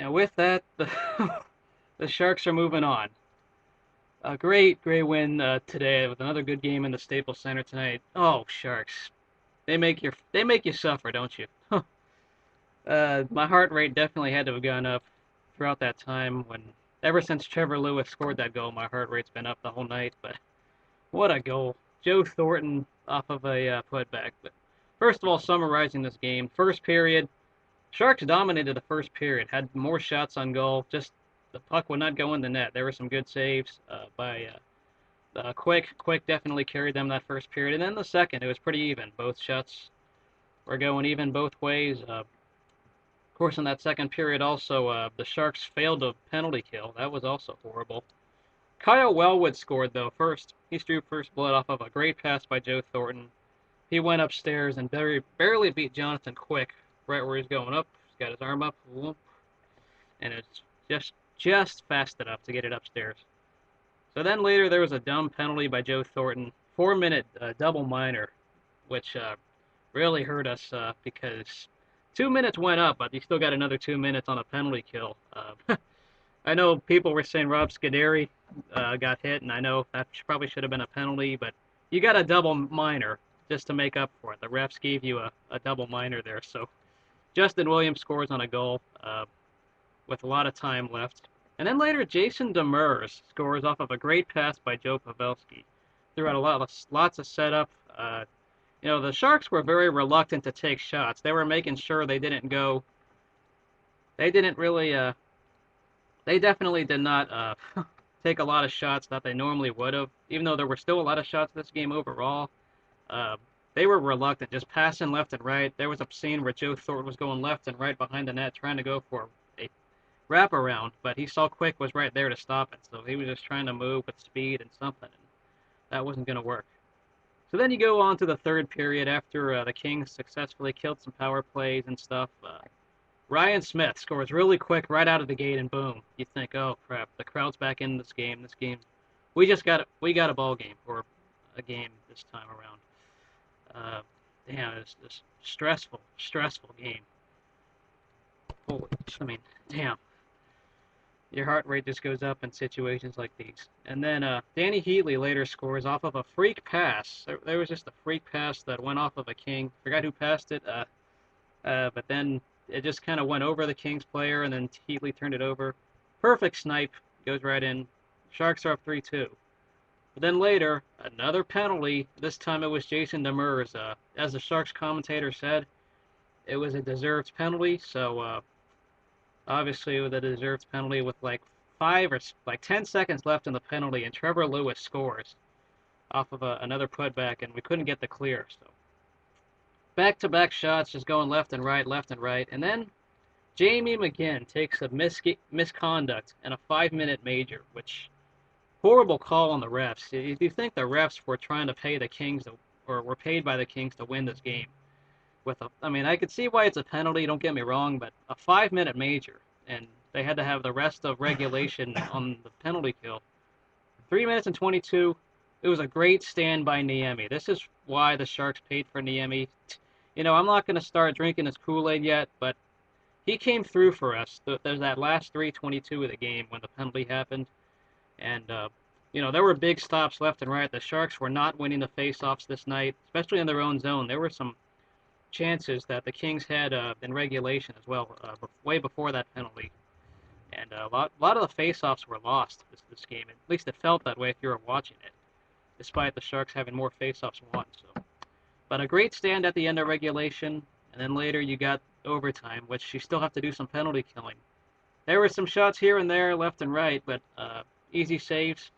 And with that, the Sharks are moving on. A great win today with another good game in the Staples Center tonight. Oh, Sharks, they make you suffer, don't you? My heart rate definitely had to have gone up throughout that time. Ever since Trevor Lewis scored that goal, my heart rate's been up the whole night. But what a goal! Joe Thornton off of a putback. But first of all, summarizing this game, first period, Sharks dominated the first period, had more shots on goal. Just the puck would not go in the net. There were some good saves by Quick. Quick definitely carried them that first period, and then the second, it was pretty even. Both shots were going even both ways. Of course, in that second period, also the Sharks failed a penalty kill. That was also horrible. Kyle Wellwood scored though first. He drew first blood off of a great pass by Joe Thornton. He went upstairs and barely beat Jonathan Quick right where he's going up. He's got his arm up, and it's just fast enough to get it upstairs. So then later there was a dumb penalty by Joe Thornton, 4-minute double minor, which really hurt us because 2 minutes went up, but you still got another 2 minutes on a penalty kill. I know people were saying Rob Scuderi got hit, and I know that probably should have been a penalty, but you got a double minor just to make up for it. The refs gave you a double minor there. So Justin Williams scores on a goal with a lot of time left. And then later, Jason Demers scores off of a great pass by Joe Pavelski. Throughout lots of setup. The Sharks were very reluctant to take shots. They were making sure they didn't go. They didn't really. They definitely did not take a lot of shots that they normally would have. Even though there were still a lot of shots this game overall, uh, they were reluctant, just passing left and right. There was a scene where Joe Thornton was going left and right behind the net, trying to go for a wraparound, but he saw Quick was right there to stop it, so he was just trying to move with speed and something, and that wasn't going to work. So then you go on to the third period after the Kings successfully killed some power plays and stuff. Ryan Smith scores really quick right out of the gate, and boom, you think, oh crap, the crowd's back in this game. We got a ball game or a game this time around. Damn, it's this stressful game. Holy, I mean, damn. Your heart rate just goes up in situations like these. And then Danny Heatley later scores off of a freak pass. There was just a freak pass that went off of a King. Forgot who passed it, but then it just kind of went over the Kings player, and then Heatley turned it over. Perfect snipe, goes right in. Sharks are up 3-2. But then later, another penalty. This time it was Jason Demers. As the Sharks commentator said, it was a deserved penalty, so obviously with a deserved penalty with like 10 seconds left in the penalty, and Trevor Lewis scores off of another putback, and we couldn't get the clear. So back-to-back shots just going left and right, and then Jamie McGinn takes a misconduct and a 5-minute major, which horrible call on the refs. You think the refs were trying to pay the Kings or were paid by the Kings to win this game? I could see why it's a penalty. Don't get me wrong, but a 5-minute major, and they had to have the rest of regulation on the penalty kill. 3 minutes and 22. It was a great stand by Niemi. This is why the Sharks paid for Niemi. I'm not going to start drinking his Kool-Aid yet, but he came through for us. There's that last 3:22 of the game when the penalty happened. And, there were big stops left and right. The Sharks were not winning the faceoffs this night, especially in their own zone. There were some chances that the Kings had in regulation as well, way before that penalty. And a lot of the faceoffs were lost this game. At least it felt that way if you were watching it, despite the Sharks having more faceoffs won. But a great stand at the end of regulation, and then later you got overtime, which you still have to do some penalty killing. There were some shots here and there, left and right, but easy saves.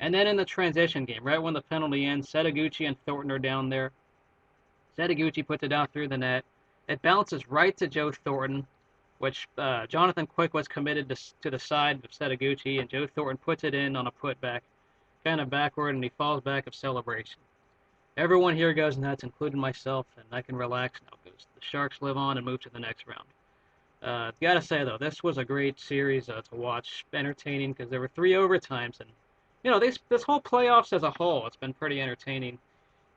And then in the transition game, right when the penalty ends, Setaguchi and Thornton are down there. Setaguchi puts it down through the net. It bounces right to Joe Thornton, which Jonathan Quick was committed to the side of Setaguchi, and Joe Thornton puts it in on a putback, kind of backward, and he falls back of celebration. Everyone here goes nuts, including myself, and I can relax now because the Sharks live on and move to the next round. Gotta say though, this was a great series to watch, entertaining because there were 3 overtimes, and this whole playoffs as a whole, it's been pretty entertaining.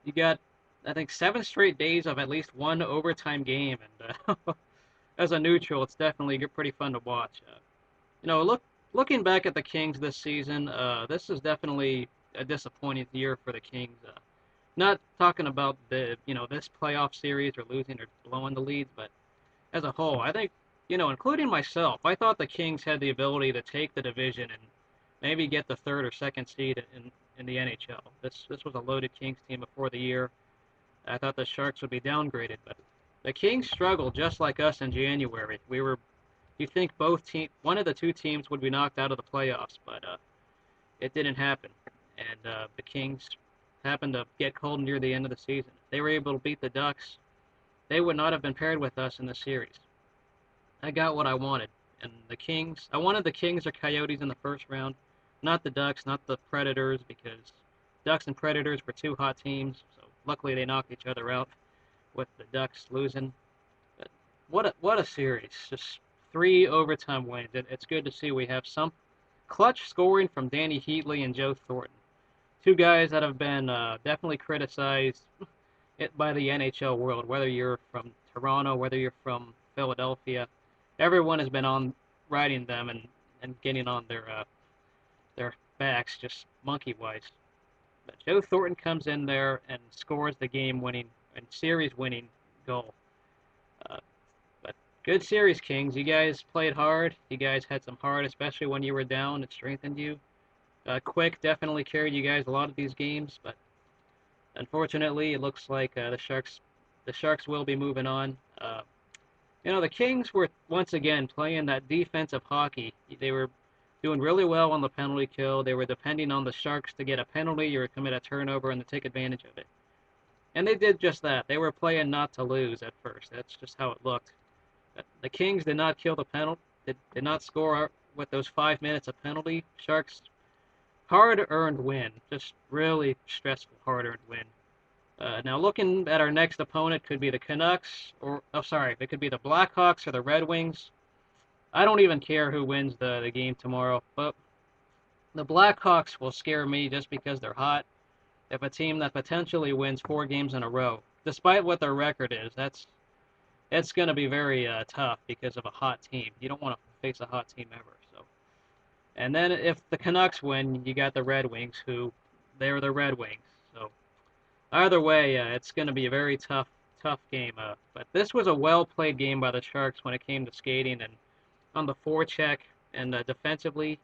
You got, I think, 7 straight days of at least one overtime game, and as a neutral, it's definitely pretty fun to watch. Looking back at the Kings this season, this is definitely a disappointing year for the Kings. Not talking about this playoff series or losing or blowing the leads, but as a whole, I think including myself, I thought the Kings had the ability to take the division and maybe get the third or second seed in the NHL. This was a loaded Kings team before the year. I thought the Sharks would be downgraded, but the Kings struggled just like us in January. You think one of the two teams would be knocked out of the playoffs, but it didn't happen. And the Kings happened to get cold near the end of the season. If they were able to beat the Ducks, they would not have been paired with us in the series. I got what I wanted. And the Kings, I wanted the Kings or Coyotes in the first round, not the Ducks, not the Predators, because Ducks and Predators were two hot teams. So luckily they knocked each other out with the Ducks losing. But what a series! Just 3 overtime wins. It's good to see we have some clutch scoring from Danny Heatley and Joe Thornton, two guys that have been definitely criticized by the NHL world. Whether you're from Toronto, whether you're from Philadelphia, everyone has been on riding them and getting on their backs just monkey wise. But Joe Thornton comes in there and scores the game-winning and series-winning goal. Uh, but good series, Kings. You guys played hard. You guys had some heart, especially when you were down. It strengthened you. Quick definitely carried you guys a lot of these games, but unfortunately, it looks like the Sharks will be moving on. The Kings were once again playing that defensive hockey. They were doing really well on the penalty kill. They were depending on the Sharks to get a penalty or commit a turnover and to take advantage of it. And they did just that. They were playing not to lose at first. That's just how it looked. The Kings did not kill the penalty. Did not score with those 5 minutes of penalty. Sharks hard-earned win. Just really stressful hard-earned win. Now looking at our next opponent could be the Canucks, it could be the Blackhawks or the Red Wings. I don't even care who wins the game tomorrow, but the Blackhawks will scare me just because they're hot. If a team that potentially wins 4 games in a row, despite what their record is, it's going to be very tough because of a hot team. You don't want to face a hot team ever. So, and then if the Canucks win, you got the Red Wings, who they're the Red Wings. So either way, it's going to be a very tough game. But this was a well-played game by the Sharks when it came to skating and on the forecheck and defensively.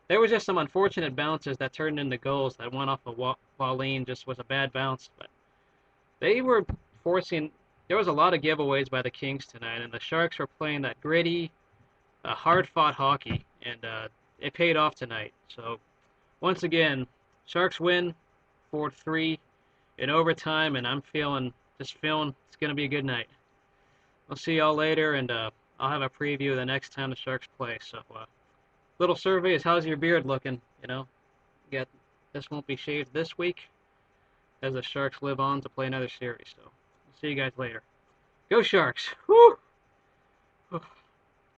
There was just some unfortunate bounces that turned into goals that went off of Wallin. Just was a bad bounce, but they were forcing. There was a lot of giveaways by the Kings tonight, and the Sharks were playing that gritty, hard-fought hockey, and it paid off tonight. So once again, Sharks win 4-3 in overtime, and I'm feeling it's going to be a good night. I'll see y'all later, and I'll have a preview the next time the Sharks play. So, little survey is how's your beard looking? This won't be shaved this week as the Sharks live on to play another series. So, see you guys later. Go Sharks! Woo!